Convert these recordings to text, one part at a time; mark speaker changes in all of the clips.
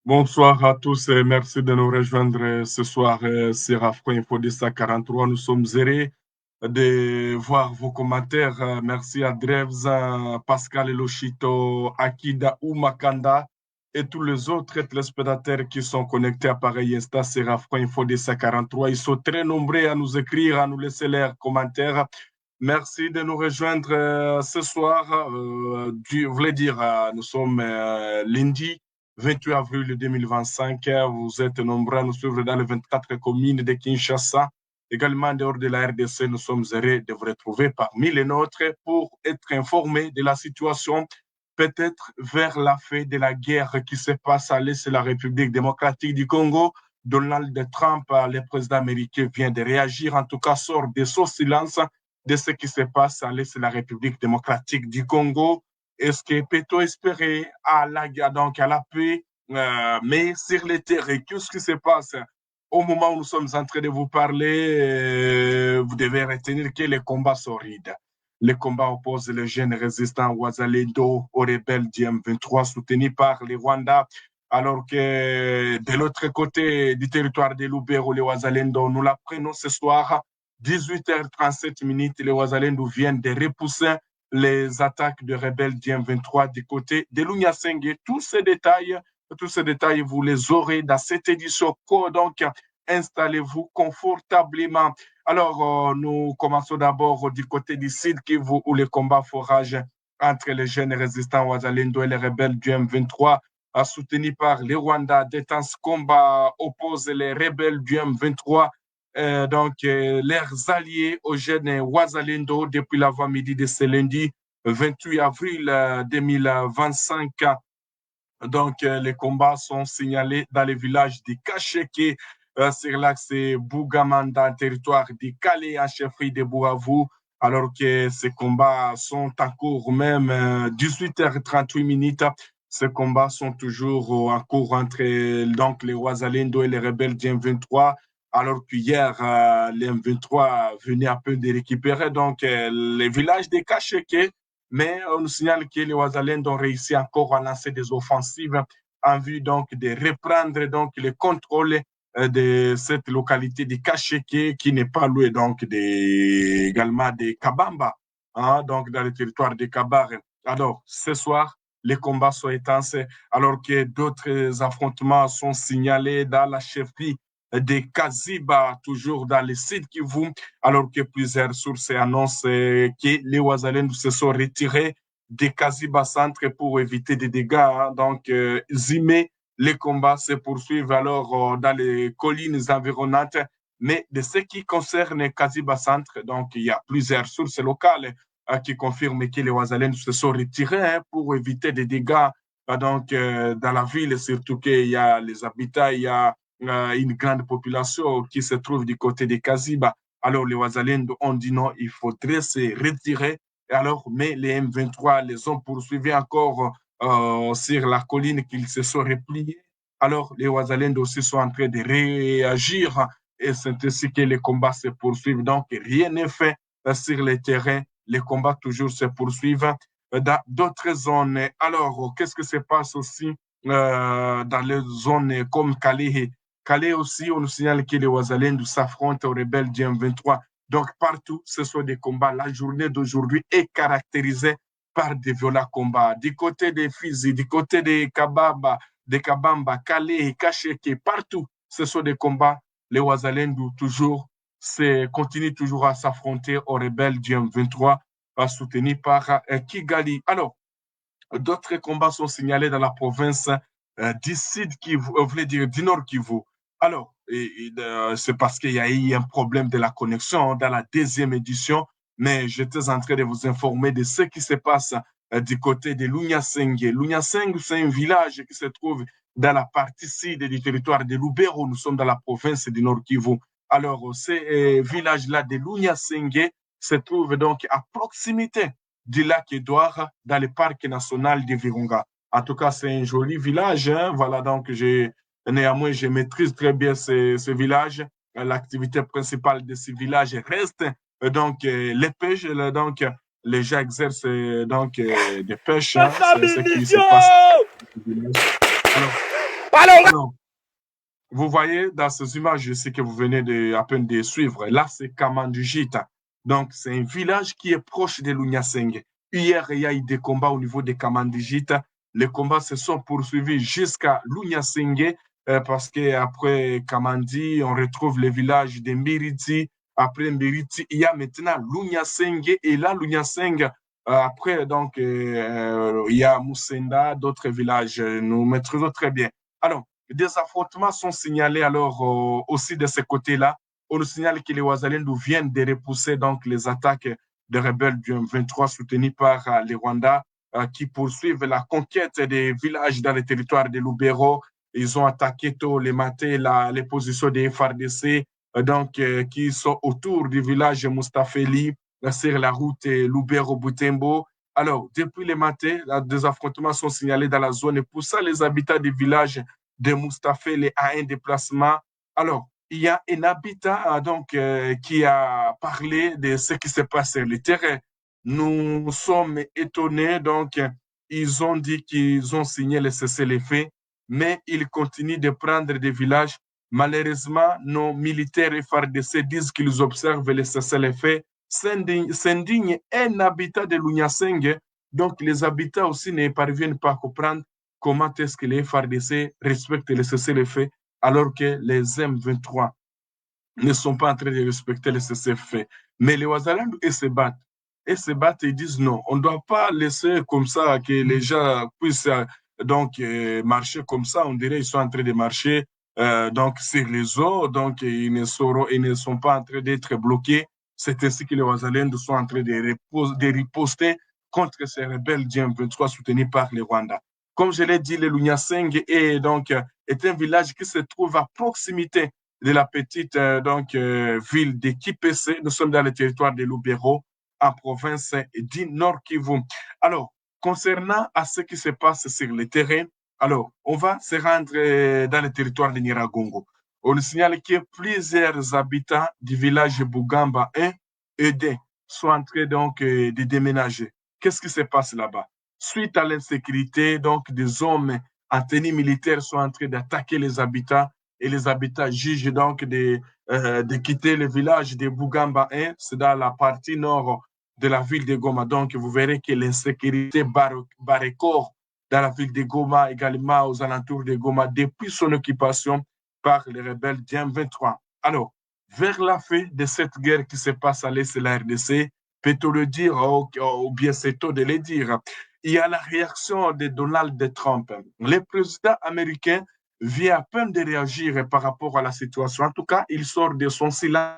Speaker 1: Bonsoir à tous et merci de nous rejoindre ce soir sur Afro Info 243. Nous sommes heureux de voir vos commentaires. Merci à Dreves, Pascal Elochito, Akida Oumakanda et tous les autres téléspectateurs qui sont connectés à pareil instant sur Afro Info 243. Ils sont très nombreux à nous écrire, à nous laisser leurs commentaires. Merci de nous rejoindre ce soir. Je voulais dire, nous sommes lundi 28 avril 2025. Vous êtes nombreux à nous suivre dans les 24 communes de Kinshasa. Également, en dehors de la RDC, nous sommes heureux de vous retrouver parmi les nôtres pour être informés de la situation, peut-être vers la fin de la guerre qui se passe à l'est de la République démocratique du Congo. Donald Trump, le président américain, vient de réagir, en tout cas sort de son silence de ce qui se passe à l'est de la République démocratique du Congo. Est-ce que peut-on espérer à la paix, mais sur le terrain, qu'est-ce qui se passe au moment où nous sommes en train de vous parler? Vous devez retenir que les combats sont rides. Les combats opposent les jeunes résistants Ouazalendo aux rebelles du M23 soutenus par les Rwandais, alors que de l'autre côté du territoire de Lubero, les Ouazalendo, nous l'apprenons ce soir, 18h37, les Ouazalendo viennent de repousser les attaques de rebelles du M23 du côté de l'Unyasenge. Tous ces détails, vous les aurez dans cette édition. Donc, installez-vous confortablement. Alors, nous commençons d'abord du côté du Sud Kivu où les combats forages entre les jeunes résistants Ouazalendo et les rebelles du M23 soutenus par les Rwandais. D'intenses combats opposent les rebelles du M23 leurs alliés aux jeunes Ouazalendo depuis l'avant-midi de ce lundi 28 avril 2025. Donc, les combats sont signalés dans le village de Kacheke, sur l'axe Bougamanda, territoire de Calais, en chefferie de Bouavou, alors que ces combats sont en cours même 18h38. Ces combats sont toujours en cours entre donc, les Ouazalendo et les rebelles du M23, alors qu'hier, les M23 venaient un peu de récupérer donc, les villages de Kacheke, mais on nous signale que les Ouazalènes ont réussi encore à lancer des offensives en vue donc de reprendre donc le contrôle de cette localité de Kacheke qui n'est pas loin donc également de Kabamba, hein, donc dans le territoire de Kabare. Alors, ce soir, les combats sont intenses alors que d'autres affrontements sont signalés dans la chefferie de Kaziba, toujours dans le sud Kivu, alors que plusieurs sources annoncent que les Ouazalènes se sont retirés de Kaziba Centre pour éviter des dégâts. Hein. Donc, Zimé, les combats se poursuivent alors dans les collines environnantes. Mais de ce qui concerne Kaziba Centre, donc il y a plusieurs sources locales qui confirment que les Ouazalènes se sont retirés hein, pour éviter des dégâts dans la ville, surtout qu'il y a les habitats, il y a une grande population qui se trouve du côté de Kaziba. Alors, les Ouazalènes ont dit non, il faudrait se retirer. Alors, mais les M23 les ont poursuivis encore sur la colline qu'ils se sont repliés. Alors, les Ouazalènes aussi sont en train de réagir et c'est ainsi que les combats se poursuivent. Donc, rien n'est fait sur le terrain. Les combats toujours se poursuivent dans d'autres zones. Alors, qu'est-ce que se passe aussi dans les zones comme Calais? Calais aussi, on nous signale que les Ouazalènes s'affrontent aux rebelles du M23. Donc, partout, ce sont des combats. La journée d'aujourd'hui est caractérisée par des violents combats. Du côté des Fizi, du côté des Kabamba, Calais, Kacheke, partout, ce sont des combats. Les Ouazalènes continuent toujours à s'affronter aux rebelles du M23, soutenus par Kigali. Alors, d'autres combats sont signalés dans la province du Sud Kivu, voulez dire du Nord Kivu. Alors, c'est parce qu'il y a eu un problème de la connexion dans la deuxième édition, mais j'étais en train de vous informer de ce qui se passe du côté de Lunyasenge. Lunyasenge, c'est un village qui se trouve dans la partie sud du territoire de Lubero. Nous sommes dans la province du Nord Kivu. Alors, ce village-là de Lunyasenge se trouve donc à proximité du lac Édouard dans le parc national de Virunga. En tout cas, c'est un joli village. Hein. Voilà, donc néanmoins, je maîtrise très bien ce village. L'activité principale de ce village reste les pêches. Donc, les gens exercent des pêches. Hein. C'est ce qui se passe. Alors, Alors, vous voyez dans ces images, je sais que vous venez à peine de suivre. Là, c'est Kamandujita. Donc, c'est un village qui est proche de Lunyasenge. Hier, il y a eu des combats au niveau de Kamandujita. Les combats se sont poursuivis jusqu'à Lunyasenge parce qu'après Kamandi, on retrouve le village de Mbiriti. Après Mbiriti, il y a maintenant Lunyasenge. Et là, Lunyasenge, après, donc, il y a Moussenda, d'autres villages. Nous maîtrisons très bien. Alors, des affrontements sont signalés alors aussi de ce côté-là. On nous signale que les Ouazalindou viennent de repousser donc les attaques des rebelles du M23 soutenus par les Rwandais qui poursuivent la conquête des villages dans le territoire de Lubero. Ils ont attaqué tôt les matins les positions des FARDC donc, qui sont autour du village Mustafeli sur la route Lubero-Butembo. Alors, depuis les matins, des affrontements sont signalés dans la zone et poussant les habitants du village de Mustafeli à un déplacement. Alors, il y a un habitant donc, qui a parlé de ce qui s'est passé sur le terrain. Nous sommes étonnés, donc ils ont dit qu'ils ont signé le cessez-le-feu, mais ils continuent de prendre des villages. Malheureusement, nos militaires FARDC disent qu'ils observent le cessez-le-feu, s'indigne un habitat de Lunyasenge, donc les habitants aussi ne parviennent pas à comprendre comment est-ce que les FARDC respectent le cessez-le-feu alors que les M23 ne sont pas en train de respecter le cessez-le-feu. Mais les Ouazalindou, ils se battent. Ils se battent et disent non, on ne doit pas laisser comme ça que les gens puissent donc marcher comme ça. On dirait qu'ils sont en train de marcher donc sur les eaux, donc ils ne sont pas en train d'être bloqués. C'est ainsi que les Ouazalindou sont en train de riposter contre ces rebelles du M23 soutenus par les Rwandais. Comme je l'ai dit, le Lunyasenge est un village qui se trouve à proximité de la petite ville de Kipese. Nous sommes dans le territoire de Lubero, en province du Nord Kivu. Alors, concernant à ce qui se passe sur le terrain, alors, on va se rendre dans le territoire de Nyiragongo. On nous signale que plusieurs habitants du village Bugamba 1 et 2 sont en train donc de déménager. Qu'est-ce qui se passe là-bas? Suite à l'insécurité, donc des hommes en tenue militaire sont en train d'attaquer les habitants et les habitants jugent donc de quitter le village de Bugamba 1, c'est dans la partie nord de la ville de Goma. Donc, vous verrez que l'insécurité barre corps dans la ville de Goma, également aux alentours de Goma, depuis son occupation par les rebelles du M23. Alors, vers la fin de cette guerre qui se passe à l'est de la RDC, peut-on le dire, ou bien c'est tôt de le dire, il y a la réaction de Donald Trump. Le président américain vient à peine de réagir par rapport à la situation. En tout cas, il sort de son silence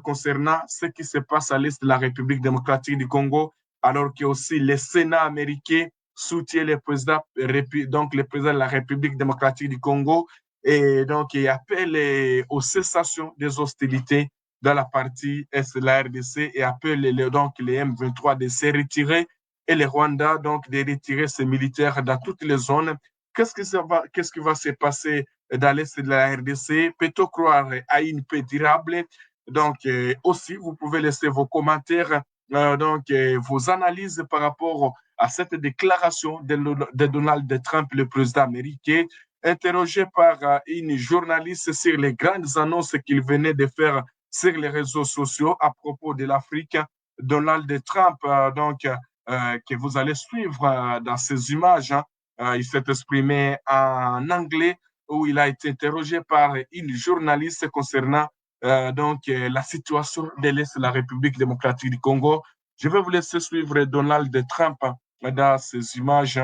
Speaker 1: concernant ce qui se passe à l'est de la République démocratique du Congo, alors que aussi le Sénat américain soutient le président de la République démocratique du Congo et donc il appelle aux cessations des hostilités dans la partie est de la RDC et appelle donc les M23 de se retirer et les Rwandais donc de retirer ses militaires dans toutes les zones. Qu'est-ce qui va se passer dans l'est de la RDC? Peut-on croire à une paix durable? Donc, aussi, vous pouvez laisser vos commentaires, vos analyses par rapport à cette déclaration de Donald Trump, le président américain, interrogé par une journaliste sur les grandes annonces qu'il venait de faire sur les réseaux sociaux à propos de l'Afrique. Donald Trump, que vous allez suivre dans ces images, il s'est exprimé en anglais où il a été interrogé par une journaliste concernant la situation de l'Est de la République démocratique du Congo. Je vais vous laisser suivre Donald Trump dans ces images.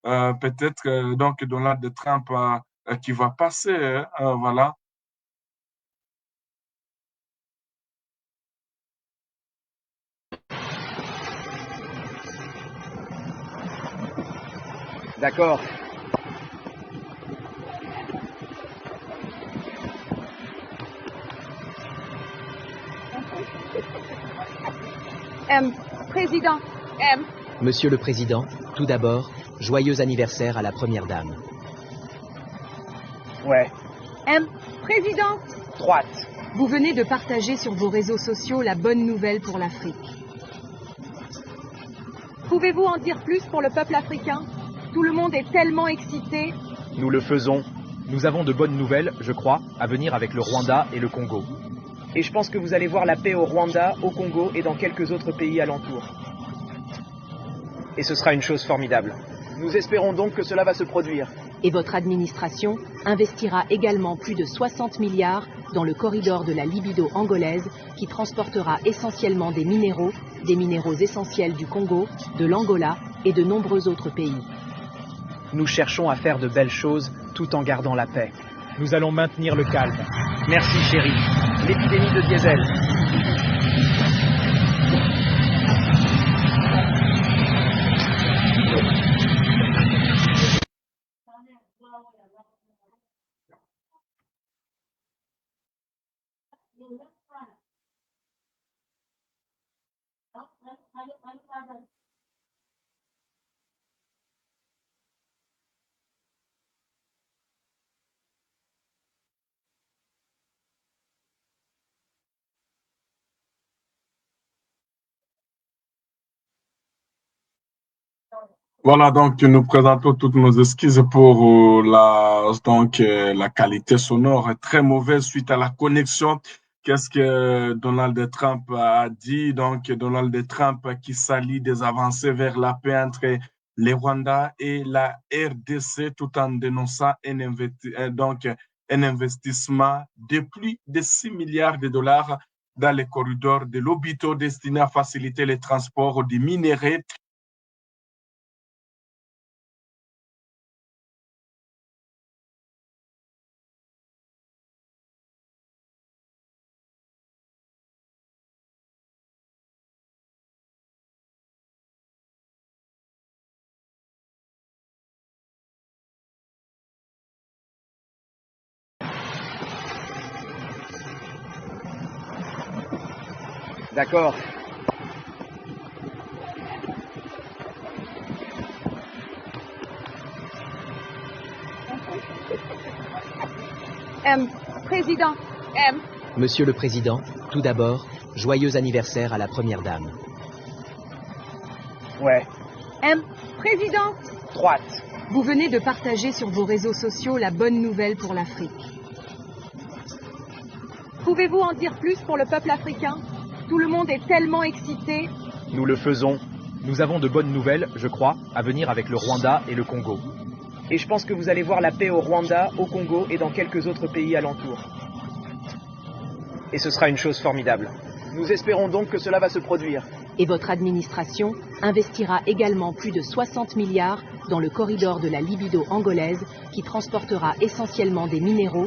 Speaker 1: Peut-être donc Donald Trump qui va passer, voilà.
Speaker 2: D'accord.
Speaker 3: Président.
Speaker 4: Monsieur le Président, tout d'abord, joyeux anniversaire à la Première Dame.
Speaker 2: Ouais.
Speaker 3: Président.
Speaker 2: Droite.
Speaker 3: Vous venez de partager sur vos réseaux sociaux la bonne nouvelle pour l'Afrique. Pouvez-vous en dire plus pour le peuple africain? Tout le monde est tellement excité.
Speaker 2: Nous le faisons
Speaker 4: Nous avons de bonnes nouvelles, je crois, à venir avec le Rwanda et le Congo. Et je pense que vous allez voir la paix au Rwanda, au Congo et dans quelques autres pays alentours. Et ce sera une chose formidable. Nous espérons donc que cela va se produire.
Speaker 3: Et votre administration investira également plus de 60 milliards dans le corridor de la libido angolaise qui transportera essentiellement des minéraux essentiels du Congo, de l'Angola et de nombreux autres pays.
Speaker 4: Nous cherchons à faire de belles choses tout en gardant la paix. Nous allons maintenir le calme. Merci chérie. L'épidémie de diesel.
Speaker 1: Voilà, donc nous présentons toutes nos excuses pour la qualité sonore est très mauvaise suite à la connexion. Qu'est-ce que Donald Trump a dit? Donc, Donald Trump qui s'allie des avancées vers la paix entre les Rwanda et la RDC tout en dénonçant un investissement de plus de 6 milliards de dollars dans les corridors de l'Obito destiné à faciliter les transports des minerais.
Speaker 4: D'accord.
Speaker 3: Président,
Speaker 4: Monsieur le Président, tout d'abord, joyeux anniversaire à la Première Dame.
Speaker 2: Ouais.
Speaker 3: Président,
Speaker 2: Droite.
Speaker 3: vous venez de partager sur vos réseaux sociaux la bonne nouvelle pour l'Afrique. Pouvez-vous en dire plus pour le peuple africain? Tout le monde est tellement excité.
Speaker 4: Nous le faisons. Nous avons de bonnes nouvelles, je crois, à venir avec le Rwanda et le Congo.
Speaker 2: Et je pense que vous allez voir la paix au Rwanda, au Congo et dans quelques autres pays alentours. Et ce sera une chose formidable. Nous espérons donc que cela va se produire.
Speaker 3: Et votre administration investira également plus de 60 milliards dans le corridor de la libido angolaise qui transportera essentiellement des minéraux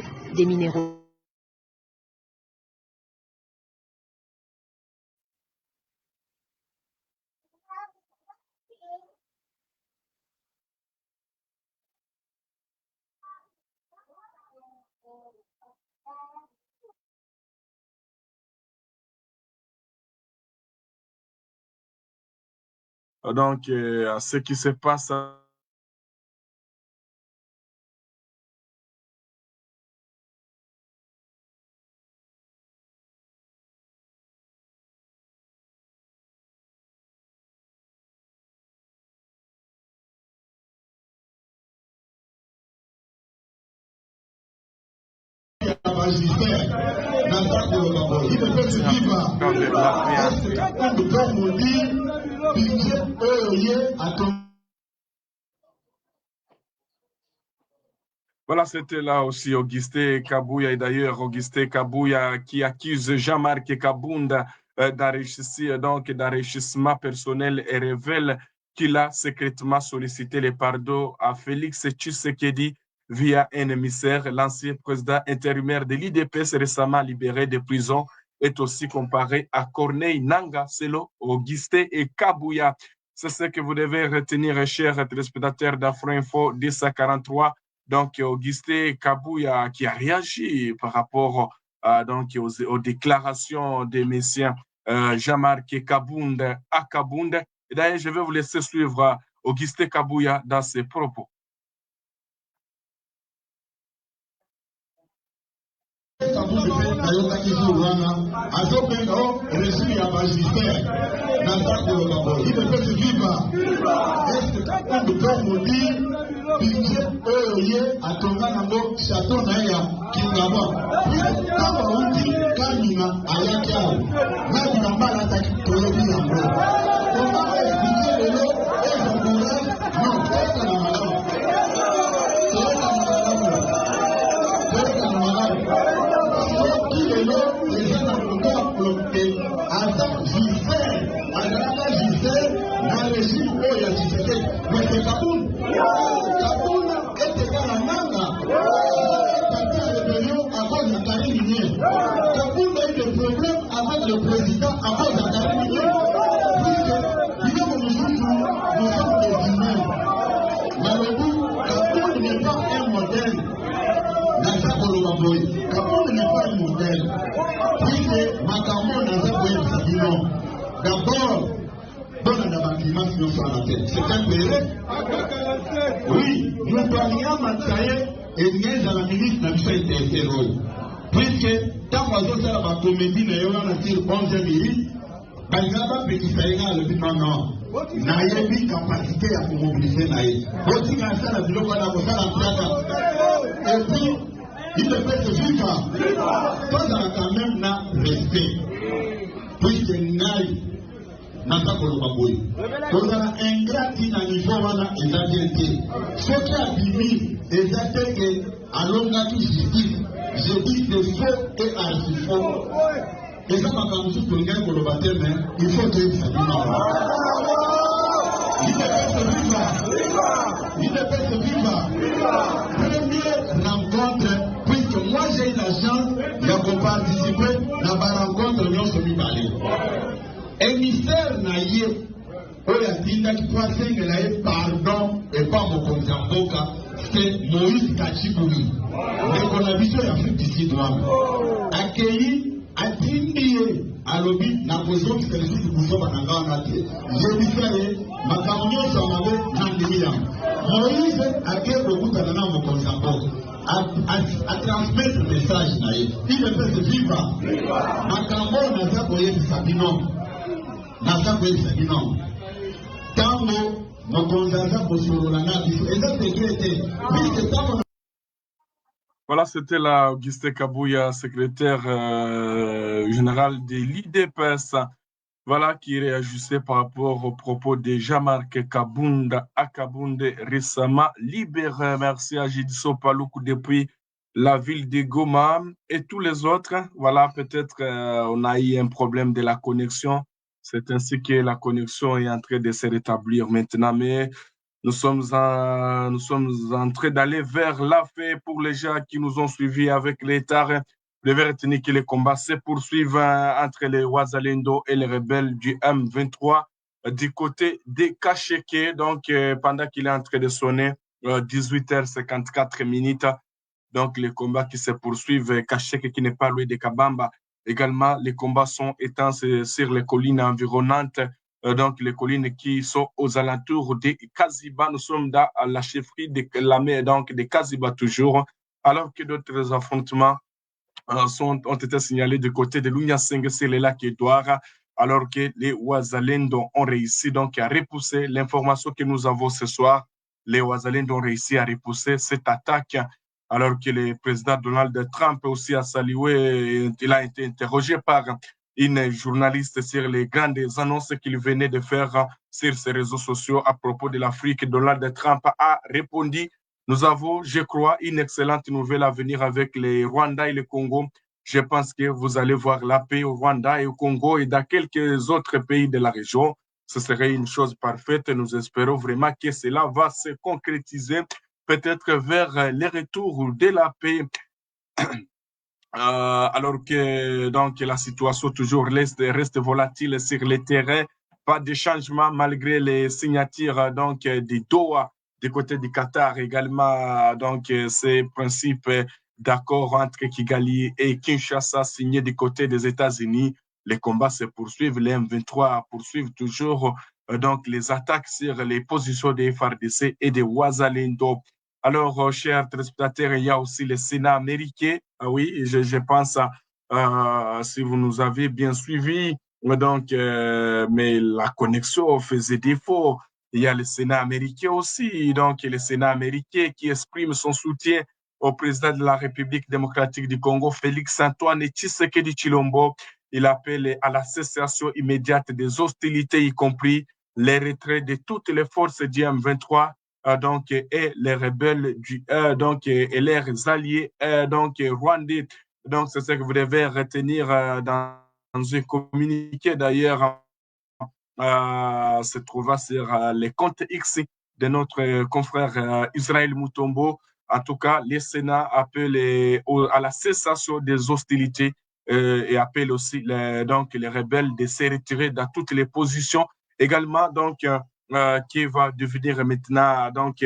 Speaker 1: Donc, ce qui se passe Voilà, c'était là aussi Augustin Kabouya. Et d'ailleurs, Augustin Kabouya qui accuse Jean-Marc Kabunda d'enrichissement personnel et révèle qu'il a secrètement sollicité les pardons à Félix Tshisekedi via un émissaire. L'ancien président intérimaire de l'IDPS récemment libéré de prison est aussi comparé à Corneille Nangaa, selon Augustin Kabouya. C'est ce que vous devez retenir, chers téléspectateurs d'Afro-Info 1043. Donc, Augustin Kabouya qui a réagi par rapport aux déclarations des messieurs Jean-Marc Kabunda à Kabunda. Et d'ailleurs, je vais vous laisser suivre Augustin Kabouya dans ses propos.
Speaker 5: budget oyo atonga nango chateau na ya Kingaba. Kama uti kamina ayaki awo. Na bilamba alataki toyebi yango. Koma budget lelo eza courage non toyeka na malamu. Toyeka na malamu. Toyeka na malamu. Soki lelo eza na koka bloke aza Gisele azalaka Gisele na régime oyo ya Tshisekedi. Mais c'est Kaboun. Kaboun était dans la manga. Parti à rébellion à cause de Karim Minier. Kaboun a eu des problèmes avec le président à cause de Karim Minier. Puisque, nous sommes des humains. Malheureusement, Kaboun n'est pas un modèle. Kaboun n'est pas un modèle. Puisque, Makambo n'a pas pu être non. D'abord, c'est un pays. Oui, nous parlions à Matsaye et nous à la ministre n'a pas été héros. Puisque, tant qu'on a la comédie, nous avons sur 11e minute, nous avons petit saïga le but non. Nous avons une capacité à mobiliser. Nous avons et puis, il ne peut se vivre. Toi, ça a quand même un respect. Puisque nous nasa koloba boye kozala ingrati na niveau wana eza bien te soki abimi eza te ke alongaki justice je dis c'est faux et archi-faux eza makambo mosusu tolingai koloba te mais il faut toyebisa bino il ne peut se vivre première rencontre puisque moi j'ai eu la chance de participer na barencontre nyonso mibale émissaire naïe, oya tinda qui peut faire pardon et pas mon Mboka, c'est Moïse Kachiboumi. Mais qu'on a vu sur l'Afrique du Sud, accueilli à Tindié, à l'obit, n'a pas besoin de faire des bouchons à Nangana. J'ai dit ça, ma camion s'en avait Nandéliam. Moïse accueille beaucoup de Mboka. À transmettre le message naïe. Il ne peut se vivre. Ma camion n'a pas besoin de Sabino.
Speaker 1: Voilà, c'était la Augustin Kabouya, secrétaire général de l'IDPS, voilà, qui réagissait par rapport aux propos de Jean-Marc Kabunda Akabunde récemment libéré. Merci à Jidiso Paloukou depuis la ville de Goma et tous les autres. Voilà, peut-être on a eu un problème de la connexion. C'est ainsi que la connexion est en train de se rétablir maintenant, mais nous sommes en train d'aller vers la fin pour les gens qui nous ont suivis avec l'État. Le retenir que les combats se poursuivent entre les Ouazalendo et les rebelles du M23 du côté des Kacheke. Donc, pendant qu'il est en train de sonner 18h54 minutes, donc les combats qui se poursuivent, Kacheke qui n'est pas loin de Kabamba. Également, les combats sont intenses sur les collines environnantes, donc les collines qui sont aux alentours de Kaziba. Nous sommes dans la chefferie de l'armée, donc de Kaziba toujours, alors que d'autres affrontements ont été signalés du côté de Lunyaseng, c'est le lac Edouard, alors que les Ouazalendo ont réussi donc à repousser l'information que nous avons ce soir. Les Ouazalendo ont réussi à repousser cette attaque, alors que le président Donald Trump aussi a salué, il a été interrogé par une journaliste sur les grandes annonces qu'il venait de faire sur ses réseaux sociaux à propos de l'Afrique. Donald Trump a répondu: nous avons, je crois, une excellente nouvelle à venir avec les Rwanda et le Congo. Je pense que vous allez voir la paix au Rwanda et au Congo et dans quelques autres pays de la région. Ce serait une chose parfaite. Nous espérons vraiment que cela va se concrétiser, peut-être vers les retours de la paix. Alors que donc la situation toujours reste volatile sur le terrain, pas de changement malgré les signatures donc des Doha du côté du Qatar, également donc ces principes d'accord entre Kigali et Kinshasa signés du côté des États-Unis. Les combats se poursuivent, les M23 poursuivent toujours donc les attaques sur les positions des FARDC et des Ouazalendo. Alors, chers téléspectateurs, il y a aussi le Sénat américain. Oui, je pense, si vous nous avez bien suivis, donc, mais la connexion faisait défaut. Il y a le Sénat américain aussi, donc le Sénat américain qui exprime son soutien au président de la République démocratique du Congo, Félix-Antoine Tshisekedi Tshilombo. Il appelle à la cessation immédiate des hostilités, y compris les retraits de toutes les forces du M23 donc, et les rebelles donc, et leurs alliés donc, rwandais. Donc, c'est ce que vous devez retenir dans un communiqué d'ailleurs se trouva sur les comptes X de notre confrère Israël Mutombo. En tout cas, le Sénat appelle à la cessation des hostilités et appelle aussi donc, les rebelles de se retirer dans toutes les positions. Également, donc, qui va devenir maintenant donc,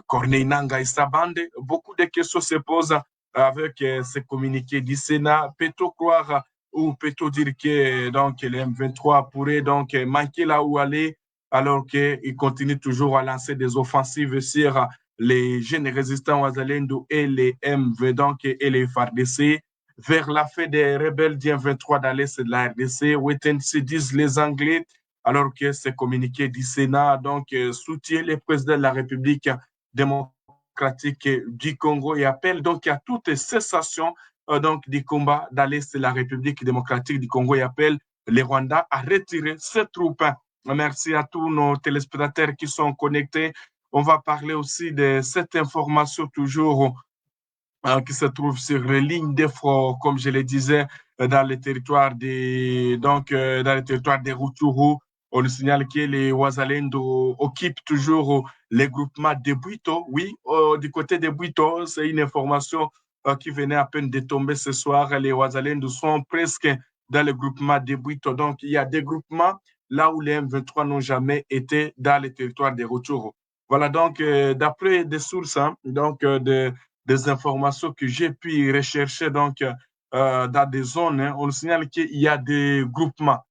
Speaker 1: Corneille Nangaa et sa bande. Beaucoup de questions se posent avec ce communiqué du Sénat. Peut-on croire ou peut-on dire que donc, le M23 pourrait donc manquer là où aller alors qu'il continue toujours à lancer des offensives sur les jeunes résistants Wazalendo et les MV donc, et les FARDC vers la fin des rebelles du M23 dans l'est de la RDC. Wait-and-see disent les Anglais, alors que ce communiqué du Sénat donc, soutient le président de la République démocratique du Congo et appelle donc à toute cessation donc, du combat dans l'est de la République démocratique du Congo et appelle les Rwandais à retirer ses troupes. Merci à tous nos téléspectateurs qui sont connectés. On va parler aussi de cette information toujours qui se trouve sur les lignes de front, comme je le disais, dans le territoire des, donc, dans le territoire des Rutshuru. On nous signale que les Wazalendo occupent toujours les groupements de Bwito. Oui, du côté de Bwito, c'est une information qui venait à peine de tomber ce soir. Les Wazalendo sont presque dans le groupement de Bwito. Donc, il y a des groupements là où les M23 n'ont jamais été dans le territoire des Rutshuru. Voilà, donc, d'après des sources, hein, donc, des informations que j'ai pu rechercher donc, dans des zones, hein, on signale qu'il y a des groupements.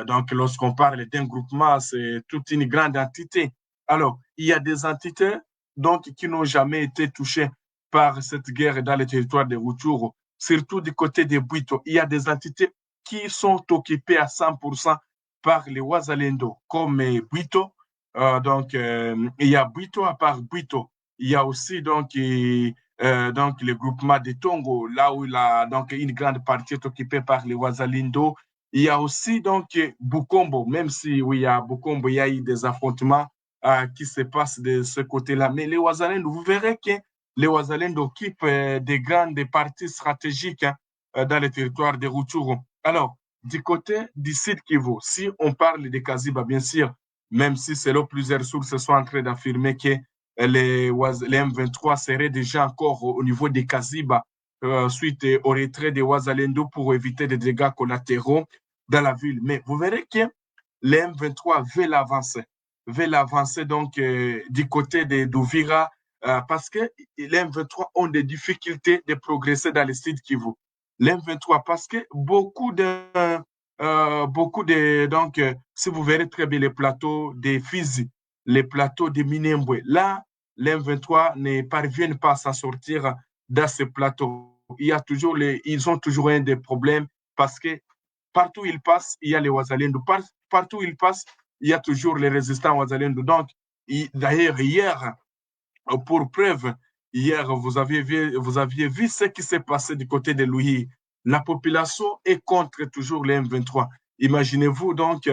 Speaker 1: Donc, lorsqu'on parle d'un groupement, c'est toute une grande entité. Alors, il y a des entités donc, qui n'ont jamais été touchées par cette guerre dans le territoire de Rutshuru, surtout du côté des Bwito. Il y a des entités qui sont occupées à 100% par les Wazalendo, comme Bwito. Donc, il y a Bwito à part Bwito. Il y a aussi donc, donc le groupement de Tongo, là où donc, une grande partie est occupée par les Wazalendo. Il y a aussi donc Bukombo, même si oui, il y a Bukombo, il y a eu des affrontements qui se passent de ce côté-là. Mais les Wazalendo, vous verrez que les Wazalendo occupent des grandes parties stratégiques hein, dans le territoire de Rutshuru. Alors, du côté du Sud Kivu, si on parle de Kaziba, bien sûr, même si selon plusieurs sources sont en train d'affirmer que les M23 seraient déjà encore au niveau des Kaziba suite au retrait des Wazalendo pour éviter des dégâts collatéraux dans la ville. Mais vous verrez que les M23 veulent avancer donc du côté de d'Uvira parce que les M23 ont des difficultés de progresser dans le sud Kivu. Les M23 parce que beaucoup de donc si vous verrez très bien les plateaux des Fizi, les plateaux de Minembwe, là les M23 ne parviennent pas à s'en sortir dans ces plateaux. Ils ont toujours un des problèmes parce que partout où ils passent, il y a les Wazalendo. Partout où ils passent, il y a toujours les résistants Wazalendo. Donc, d'ailleurs, hier, pour preuve, hier, vous aviez vu ce qui s'est passé du côté de Louis. La population est contre toujours les M23. Imaginez-vous donc,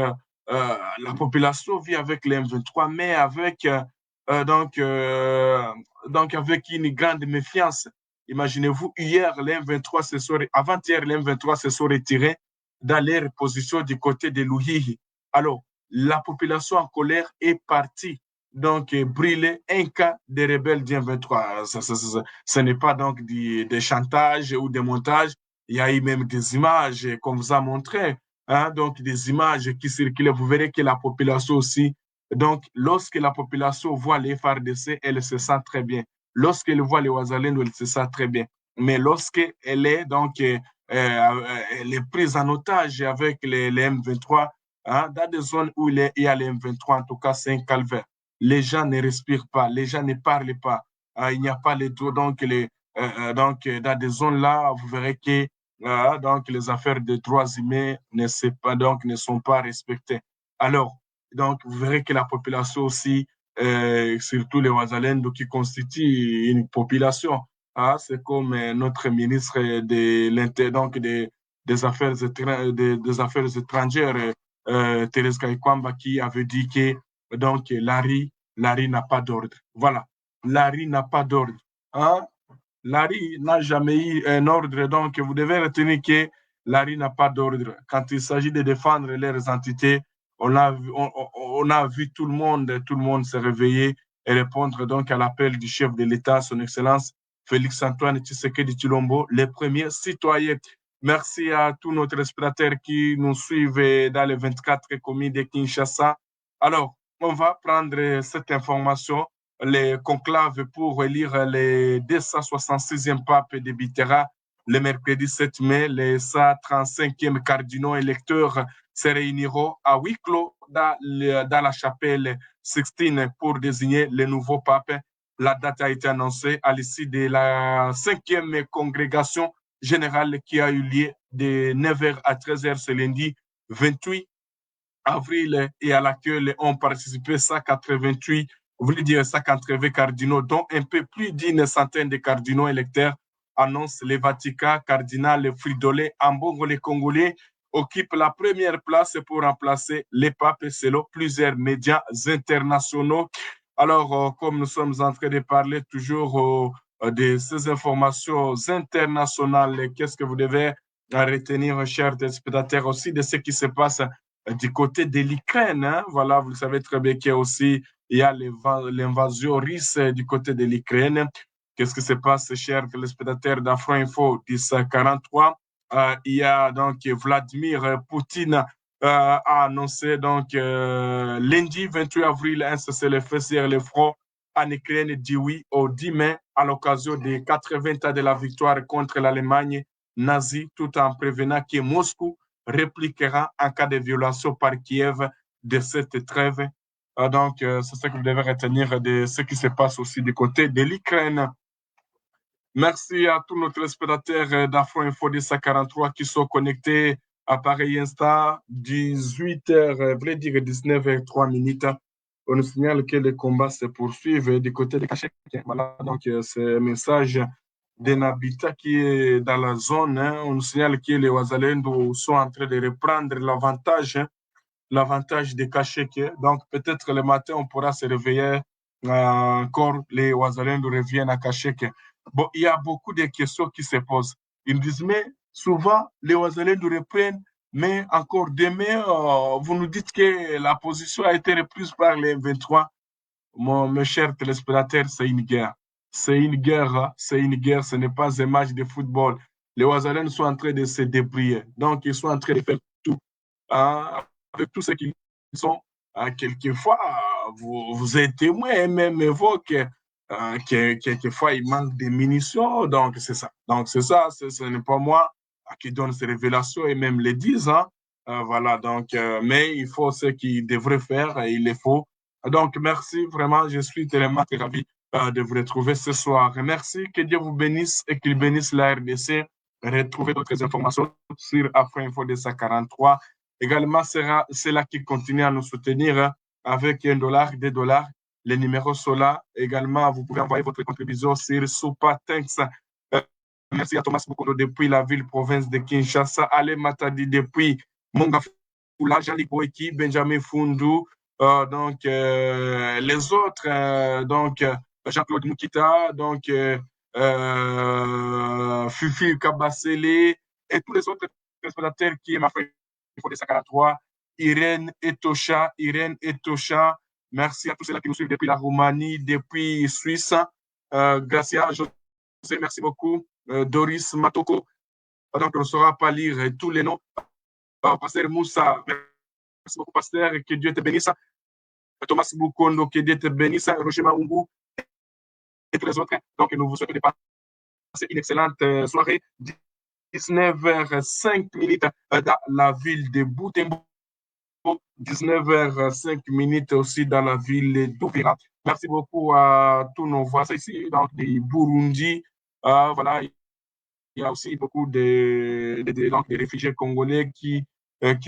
Speaker 1: la population vit avec les M23, mais avec, donc avec une grande méfiance. Imaginez-vous, hier, les M23 avant-hier, les M23 se sont retirés dans leur position du côté de Louis. Alors, la population en colère est partie donc brûler un cas des rebelles du M23. Ce n'est pas donc des chantages ou des montages. Il y a eu même des images qu'on vous a montré, hein, donc des images qui circulent. Vous verrez que la population aussi, donc lorsque la population voit les FARDC, elle se sent très bien. Lorsqu'elle voit les Wazalendo, elle se sent très bien. Mais lorsqu'elle est donc elle est prise en otage avec les M23, hein, dans des zones où il y a les M23, en tout cas, c'est un calvaire. Les gens ne respirent pas, les gens ne parlent pas. Il n'y a pas les droits. Donc, dans des zones là, vous verrez que donc, les affaires de droits humains ne sont pas respectées. Alors, Donc, vous verrez que la population aussi, surtout les Ouazalendo qui constituent une population, ah, c'est comme notre ministre donc des des affaires étrangères, Thérèse Kaikwamba, qui avait dit que donc Larry n'a pas d'ordre. Voilà, Larry n'a pas d'ordre. Hein? Larry n'a jamais eu un ordre, donc vous devez retenir que Larry n'a pas d'ordre. Quand il s'agit de défendre leurs entités, on a vu tout le monde se réveiller et répondre donc à l'appel du chef de l'État, son Excellence Félix-Antoine Tshisekedi Tshilombo, les premiers citoyens. Merci à tous nos téléspectateurs qui nous suivent dans les 24 communes de Kinshasa. Alors, on va prendre cette information, les conclaves pour élire les 266e pape de Bitera le mercredi 7 mai. Les 135e cardinaux électeurs se réuniront à huis clos dans la chapelle Sixtine pour désigner le nouveau pape. La date a été annoncée à l'issue de la 5e congrégation générale qui a eu lieu de 9h à 13h ce lundi 28 avril et à laquelle ont participé 188, vous voulez dire 180 cardinaux, dont un peu plus d'une centaine de cardinaux électeurs, annonce le Vatican. Cardinal Fridolin Ambongo, les Congolais, occupe la première place pour remplacer les papes selon plusieurs médias internationaux. Alors, comme nous sommes en train de parler toujours de ces informations internationales, qu'est-ce que vous devez retenir, chers spectateurs, aussi de ce qui se passe du côté de l'Ukraine? Hein? Voilà, vous le savez très bien qu'il y a aussi l'invasion russe du côté de l'Ukraine. Qu'est-ce qui se passe, chers téléspectateurs d'Afro Info 1043? Il y a donc Vladimir Poutine a annoncé donc lundi 28 avril un cessez-le-feu sur le front en Ukraine, dit oui au 10 mai à l'occasion des 80 ans de la victoire contre l'Allemagne nazie, tout en prévenant que Moscou répliquera en cas de violation par Kiev de cette trêve. Donc, c'est ce que vous devez retenir de ce qui se passe aussi du côté de l'Ukraine. Merci à tous nos téléspectateurs d'Afro Info 1043 qui sont connectés à pareil instant, 18h, voulez dire 19h03. On nous signale que les combats se poursuivent du côté de Kachek. Voilà, donc c'est un message d'un habitat qui est dans la zone. Hein. On nous signale que les Ouazalendo sont en train de reprendre l'avantage de Kachek. Donc peut-être le matin, on pourra se réveiller encore, les Ouazalendo reviennent à Kachek. Bon, il y a beaucoup de questions qui se posent. Ils disent, mais souvent, les Ouazalendo reprennent, mais encore demain, vous nous dites que la position a été reprise par les 23. Mes chers téléspectateurs, c'est une guerre. C'est une guerre, hein? C'est une guerre, ce n'est pas un match de football. Les Ouazalendo sont en train de se débrouiller. Donc, ils sont en train de faire tout. Hein? Avec tout ce qu'ils sont, quelquefois, vous êtes témoin et même évoque quelquefois, il manque de munitions. Donc, c'est ça. Donc, c'est ça. Ce n'est pas moi qui donne ces révélations et même les disent. Hein? Voilà. Donc, mais il faut ce qu'il devrait faire et il le faut. Donc, merci vraiment. Je suis tellement ravi de vous retrouver ce soir. Merci. Que Dieu vous bénisse et qu'il bénisse la RDC. Retrouvez d'autres informations sur Afro Info 243. Également, c'est là qui continue à nous soutenir avec $1, $2. Les numéros sont là. Également, vous pouvez envoyer votre contribution sur Super Thanks. Merci à Thomas Mukondo depuis la ville-province de Kinshasa. Ale Matadi depuis Mongafula, Jali Boeki, Benjamin Fundu. Donc, les autres, donc, Jean-Claude Moukita, donc, Fufi Kabasele et tous les autres spectateurs qui m'ont fait de Sakara Irène Etosha. Merci à tous ceux qui nous suivent depuis la Roumanie, depuis Suisse. Gracia, José, merci beaucoup. Doris Matoko. Donc, on ne saura pas lire tous les noms. Pasteur Moussa, merci beaucoup, Pasteur. Que Dieu te bénisse. Thomas Bukondo, que Dieu te bénisse. Roger Maungu et tous les autres. Donc, nous vous souhaitons de passer une excellente soirée. 19h05 dans la ville de Butembo. 19h05 aussi dans la ville d'Ouvira. Merci beaucoup à tous nos voisins ici, donc des Burundi. Voilà, il y a aussi beaucoup de réfugiés congolais qui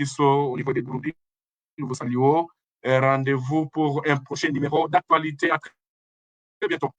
Speaker 1: sont au niveau des Burundi. Nous vous saluons. Rendez-vous pour un prochain numéro d'actualité. À très bientôt.